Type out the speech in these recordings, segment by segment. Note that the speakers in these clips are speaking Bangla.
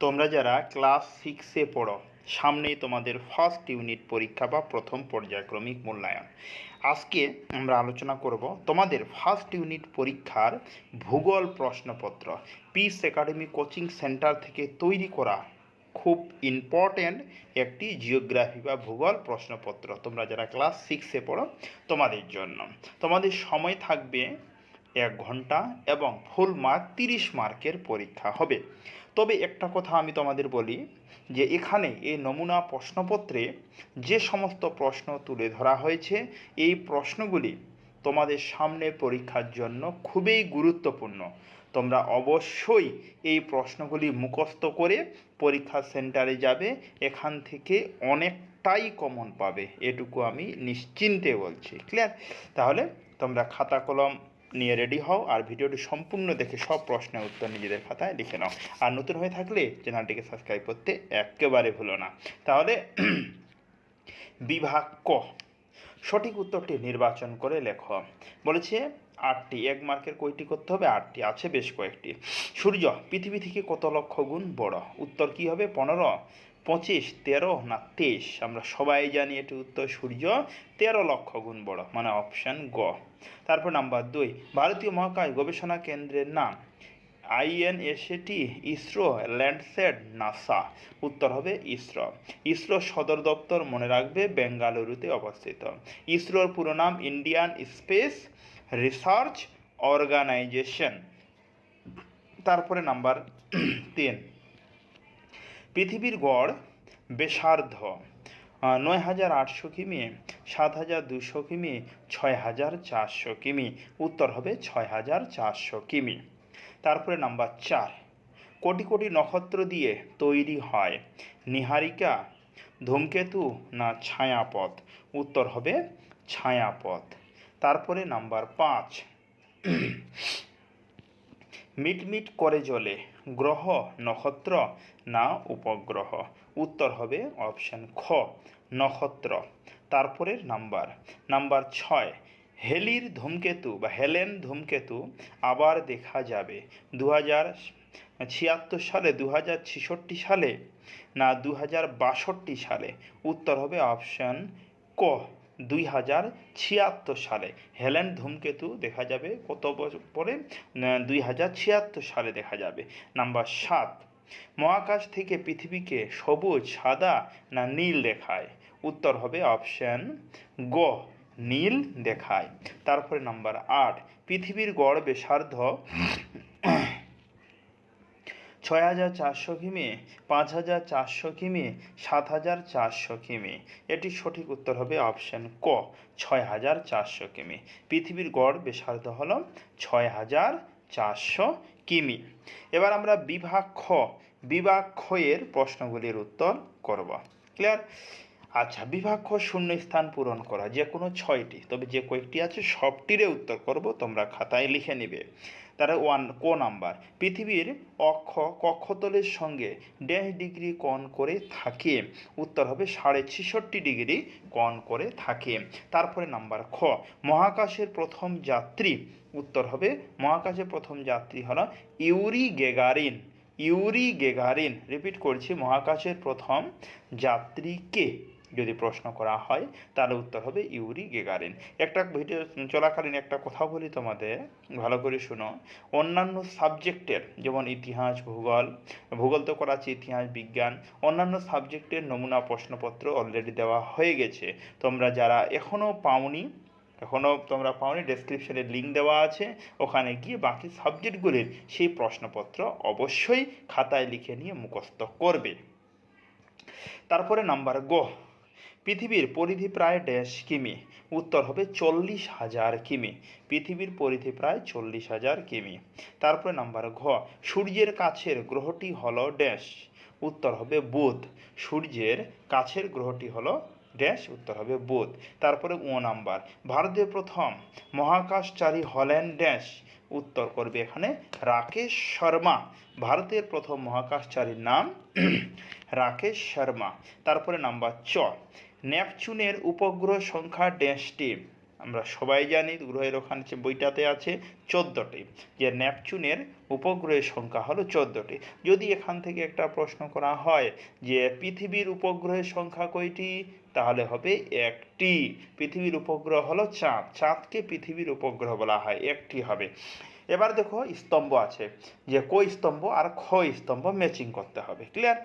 তোমরা যারা ক্লাস 6-এ পড়ো, সামনেই তোমাদের ফার্স্ট ইউনিট পরীক্ষা বা প্রথম পর্যায়ক্রমিক মূল্যায়ন। আজকে আমরা আলোচনা করব তোমাদের ফার্স্ট ইউনিট পরীক্ষার ভূগোল প্রশ্নপত্র। পিস একাডেমি কোচিং সেন্টার থেকে তৈরি করা খুব ইম্পর্ট্যান্ট একটি জিওগ্রাফি বা ভূগোল প্রশ্নপত্র। তোমরা যারা ক্লাস 6-এ পড়ো তোমাদের জন্য। তোমাদের সময় থাকবে 1 ঘন্টা এবং ফুল মার্ক 30 মার্কের পরীক্ষা হবে। তবে একটা কথা আমি তোমাদের বলি যে এখানে এই নমুনা প্রশ্নপত্রে যে সমস্ত প্রশ্ন তুলে ধরা হয়েছে, এই প্রশ্নগুলি তোমাদের সামনে পরীক্ষার জন্য খুবই গুরুত্বপূর্ণ। তোমরা অবশ্যই এই প্রশ্নগুলি মুখস্থ করে পরীক্ষা সেন্টারে যাবে, এখান থেকে অনেকটাই কমন পাবে, এটুকু আমি নিশ্চিন্তে বলছি। ক্লিয়ার? তাহলে তোমরা খাতা কলম নিয়ে রেডি হও আর ভিডিওটি সম্পূর্ণ দেখে সব প্রশ্নের উত্তর নিজেদের খাতায় লিখে নাও। আর নতুন হয়ে থাকলে চ্যানেলটিকে সাবস্ক্রাইব করতে একেবারে ভুলো না। তাহলে বিভাগ ক, সঠিক উত্তরটি নির্বাচন করে লেখো। বলেছে 8টি, 1 মার্কের কয়টি করতে হবে? 8টি, আছে বেশ কয়েকটি। সূর্য পৃথিবী থেকে কত লক্ষ গুণ বড়? উত্তর কি হবে? 15, 25, 13 না 23? আমরা সবাই জানি এটি উত্তর সূর্য 13 লক্ষ গুণ বড়, মানে অপশান গ। তারপর নাম্বার 2, ভারতীয় মহাকাশ গবেষণা কেন্দ্রের নাম? INSAT, ISRO, Landsat, NASA? উত্তর হবে ইসরো। ইসরোর সদর দপ্তর মনে রাখবে বেঙ্গালুরুতে অবস্থিত। ইসরোর পুরো নাম ইন্ডিয়ান স্পেস রিসার্চ অর্গানাইজেশন। তারপরে নাম্বার 3, পৃথিবীর গড় ব্যাসার্ধ 9,800 কিমি, 7,200 কিমি, 6,400 কিমি? উত্তর হবে 6,400 কিমি। তারপরে নাম্বার 4, কোটি কোটি নক্ষত্র দিয়ে তৈরি হয়? নীহারিকা, ধূমকেতু না ছায়াপথ? উত্তর হবে ছায়াপথ। তারপরে নাম্বার 5, মিটমিট করে জ্বলে গ্রহ, নক্ষত্র না উপগ্রহ? উত্তর হবে অপশান খ, নক্ষত্র। তারপরের নাম্বার 6, হেলির ধূমকেতু বা হেলেন ধূমকেতু আবার দেখা যাবে 2076 সালে, 2066 সালে না 2062 সালে? উত্তর হবে অপশান ক, 2076 সালে। হেলেন ধূমকেতু দেখা যাবে কত বছর পরে? 2076 সালে দেখা যাবে। নাম্বার 7, মহাকাশ থেকে পৃথিবীকে সবুজ, সাদা না নীল দেখায়? উত্তর হবে অপশান গ, নীল দেখায়। তারপরে নাম্বার 8, পৃথিবীর গড় ব্যাসার্ধ 6,400 কিমি, 5,400 কিমি, 7,400 কিমি? এটি সঠিক উত্তর হবে অপশান ক, 6,400 কিমি। পৃথিবীর গড় ব্যাসার্ধ হল 6,400 কিমি। এবার আমরা বিভাগ খ এর প্রশ্নগুলির উত্তর করব। ক্লিয়ার? আচ্ছা, বিভাগ খ শূন্যস্থান পূরণ করা, যে কোনো 6টি, তবে যে কয়েকটি আছে সবটিরে উত্তর করব, তোমরা খাতায় লিখে নেবে। তারা ক নাম্বার, পৃথিবীর অক্ষ কক্ষতলের সঙ্গে 1.5 ডিগ্রি কোণ করে থাকে? উত্তর হবে 66.5 ডিগ্রি কোণ করে থাকে। তারপরে নাম্বার খ, মহাকাশের প্রথম যাত্রী? উত্তর হবে মহাকাশের প্রথম যাত্রী হলো ইউরি গেগারিন। রিপিট করছি, মহাকাশের প্রথম যাত্রী কে যদি প্রশ্ন করা হয় তাহলে উত্তর হবে ইউরি গেগারিন। একটা ভিডিও চলাকালীন একটা কথা বলি তোমাদের, ভালো করে শোনো। অন্যান্য সাবজেক্টের যেমন ইতিহাস, ভূগোল তো করাচ্ছি, ইতিহাস, বিজ্ঞান, অন্যান্য সাবজেক্টের নমুনা প্রশ্নপত্র অলরেডি দেওয়া হয়ে গেছে। তোমরা যারা এখনও পাওনি, ডেসক্রিপশনে লিঙ্ক দেওয়া আছে, ওখানে গিয়ে বাকি সাবজেক্টগুলির সেই প্রশ্নপত্র অবশ্যই খাতায় লিখে নিয়ে মুখস্থ করবে। তারপরে নাম্বার গ, পৃথিবীর পরিধি প্রায় 1.5 কিমি? উত্তর হবে 40,000 কিমি। পৃথিবীর পরিধি প্রায় 40,000 কিমি। তারপরে নাম্বার ঘ, সূর্যের কাছের গ্রহটি হলো ড্যাশ? উত্তর হবে বুধ। সূর্যের কাছের গ্রহটি হলো ড্যাশ? উত্তর হবে বুধ। তারপরে ও নাম্বার, ভারতের প্রথম মহাকাশচারী হলেন ড্যাশ? উত্তর করবে এখানে রাকেশ শর্মা। ভারতের প্রথম মহাকাশচারীর নাম রাকেশ শর্মা। তারপরে নাম্বার চ, নেপচুনের উপগ্রহ সংখ্যা ড্যাশটি? আমরা সবাই জানি গ্রহের ওখানে যে বইটাতে আছে 14টি, যে নেপচুনের উপগ্রহের সংখ্যা হলো 14টি। যদি এখান থেকে একটা প্রশ্ন করা হয় যে পৃথিবীর উপগ্রহের সংখ্যা কয়টি, তাহলে হবে একটি। পৃথিবীর উপগ্রহ হলো চাঁদ, চাঁদকে পৃথিবীর উপগ্রহ বলা হয়, একটি হবে। এবার দেখো স্তম্ভ আছে, যে কই স্তম্ভ আর ক্ষয় স্তম্ভ ম্যাচিং করতে হবে, ক্লিয়ার?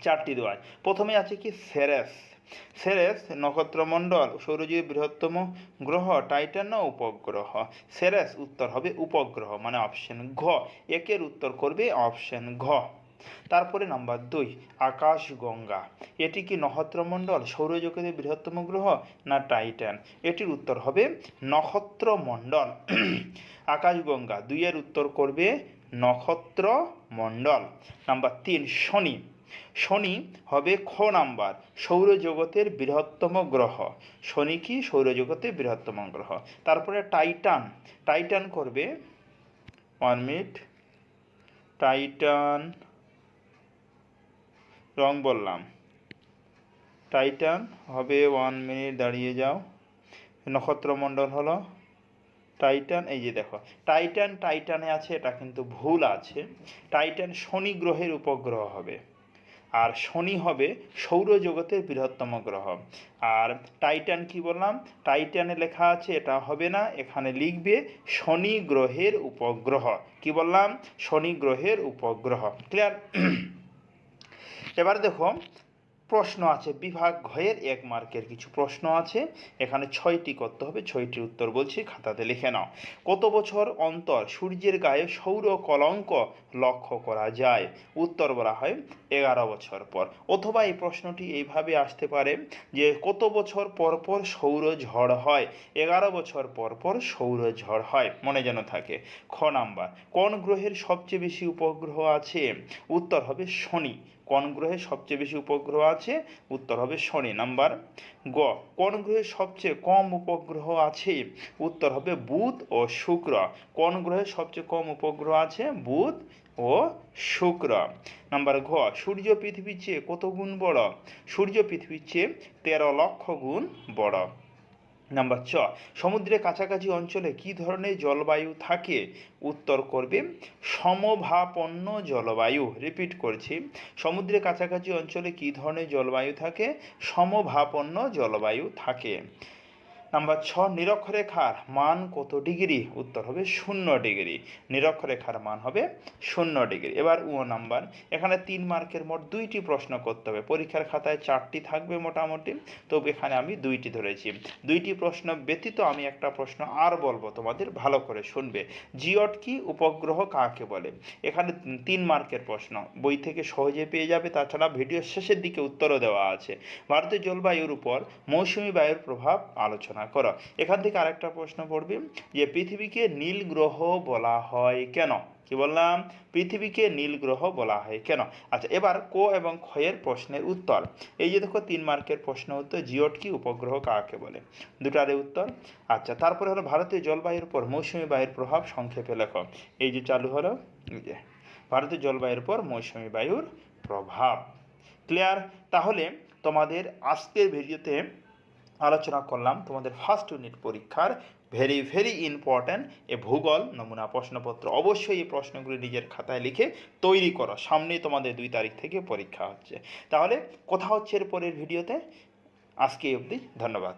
4টি দেওয়া। প্রথমে আছে কি সেরেস। সেরেস নক্ষত্রমণ্ডল, সৌরজীবের বৃহত্তম গ্রহ, টাইটান না উপগ্রহ? সেরেস উত্তর হবে উপগ্রহ, মানে অপশন ঘ। একের উত্তর করবে অপশন ঘ। তারপরে নাম্বার 2, আকাশগঙ্গা। এটি কি নক্ষত্রমণ্ডল, সৌরজগতের বৃহত্তম গ্রহ না টাইটান? এটির উত্তর হবে নক্ষত্রমণ্ডল। আকাশগঙ্গা 2 এর উত্তর করবে নক্ষত্রমণ্ডল। নাম্বার 3, শনি। শনি হবে খ নাম্বার, সৌরজগতের বৃহত্তম গ্রহ। শনি কি সৌরজগতের বৃহত্তম গ্রহ। তারপরে টাইটান। টাইটান করবে 1 মিনিট, টাইটান রং বললাম, টাইটান হবে 1 মিনিট, দাঁড়িয়ে যাও। নক্ষত্রমণ্ডল হলো টাইটান। এই যে দেখো টাইটান টাইটানে আছে, এটা কিন্তু ভুল আছে। টাইটান শনি গ্রহের উপগ্রহ হবে, আর শনি হবে সৌরজগতের বৃহত্তম গ্রহ। আর টাইটান কি বললাম, টাইটানে লেখা আছে, এটা হবে না, এখানে লিখবে শনি গ্রহের উপগ্রহ। কি বললাম, শনি গ্রহের উপগ্রহ, ক্লিয়ার? এবার দেখো প্রশ্ন আছে বিভাগ ঘয়ের 1 মার্কের কিছু প্রশ্ন আছে, এখানে 6টি করতে হবে। 6টির উত্তর বলছি, খাতাতে লিখে নাও। কত বছর অন্তর সূর্যের গায়ে সৌর কলঙ্ক লক্ষ্য করা যায়? উত্তর বলা হয় 11 বছর পর। অথবা এই প্রশ্নটি এইভাবে আসতে পারে যে কত বছর পর পর সৌর ঝড় হয়? 11 বছর পর পর সৌর ঝড় হয়, মনে যেন থাকে। খ নাম্বার, কোন গ্রহের সবচেয়ে বেশি উপগ্রহ আছে? উত্তর হবে শনি। কোন গ্রহে সবচেয়ে বেশি উপগ্রহ আছে? উত্তর হবে শনি। নাম্বার গ, কোন গ্রহে সবচেয়ে কম উপগ্রহ আছে? উত্তর হবে বুধ ও শুক্র। কোন গ্রহে সবচেয়ে কম উপগ্রহ আছে? বুধ ও শুক্র। নাম্বার ঘ, সূর্য পৃথিবীর চেয়ে কত গুণ বড়? সূর্য পৃথিবীর চেয়ে 13 লক্ষ গুণ বড়। নাম্বার চ, সমুদ্রের কাছাকাছি অঞ্চলে কি ধরনের জলবায়ু থাকে? উত্তর করবে সমভাপন্ন জলবায়ু। রিপিট করছি, সমুদ্রের কাছাকাছি অঞ্চলে কি ধরনের জলবায়ু থাকে? সমভাপন্ন জলবায়ু থাকে। নাম্বার 6, নিরক্ষরেখার মান কত ডিগ্রি? উত্তর হবে 0 ডিগ্রি। নিরক্ষরেখার মান হবে 0 ডিগ্রি। এবার ও নাম্বার, এখানে 3 মার্কের মোট 2টি প্রশ্ন করতে হবে। পরীক্ষার খাতায় 4টি থাকবে মোটামুটি, তবে এখানে আমি 2টি ধরেছি। 2টি প্রশ্ন ব্যতীত আমি একটা প্রশ্ন আর বলবো, তোমাদের ভালো করে শুনবে। জিওট কি, উপগ্রহ কাকে বলে? এখানে 3 মার্কের প্রশ্ন, বই থেকে সহজে পেয়ে যাবে, তাছাড়া ভিডিওর শেষের দিকে উত্তরও দেওয়া আছে। ভারতীয় জলবায়ুর উপর মৌসুমী বায়ুর প্রভাব আলোচনা করো। এখান থেকে আরেকটা প্রশ্ন পড়বে যে পৃথিবীকে নীল গ্রহ বলা হয় কেন? কি বললাম, পৃথিবীকে নীল গ্রহ বলা হয় কেন? আচ্ছা, এবার ক এবং ক্ষয়ের প্রশ্নের উত্তর। এই যে দেখো 3 মার্কের প্রশ্ন উত্তর, জিওট কি, উপগ্রহ কাকে বলে, দুটারে উত্তর। আচ্ছা, তারপরে হলো ভারতীয় জলবায়ুর উপর মৌসুমী বায়ুর প্রভাব সংক্ষেপে লেখো। এই যে চালু হলো, এই যে ভারতীয় জলবায়ুর উপর মৌসুমী বায়ুর প্রভাব, ক্লিয়ার? তাহলে তোমাদের আজকের ভিডিওতে আলোচনা করলাম তোমাদের ফার্স্ট ইউনিট পরীক্ষার ভেরি ভেরি ইম্পর্ট্যান্ট এ ভূগোল নমুনা প্রশ্নপত্র। অবশ্যই এই প্রশ্নগুলি নিজের খাতায় লিখে তৈরি করো, সামনেই তোমাদের 2 তারিখ থেকে পরীক্ষা হচ্ছে। তাহলে কথা হচ্ছে এর পরের ভিডিওতে। আজকে এই অবধি, ধন্যবাদ।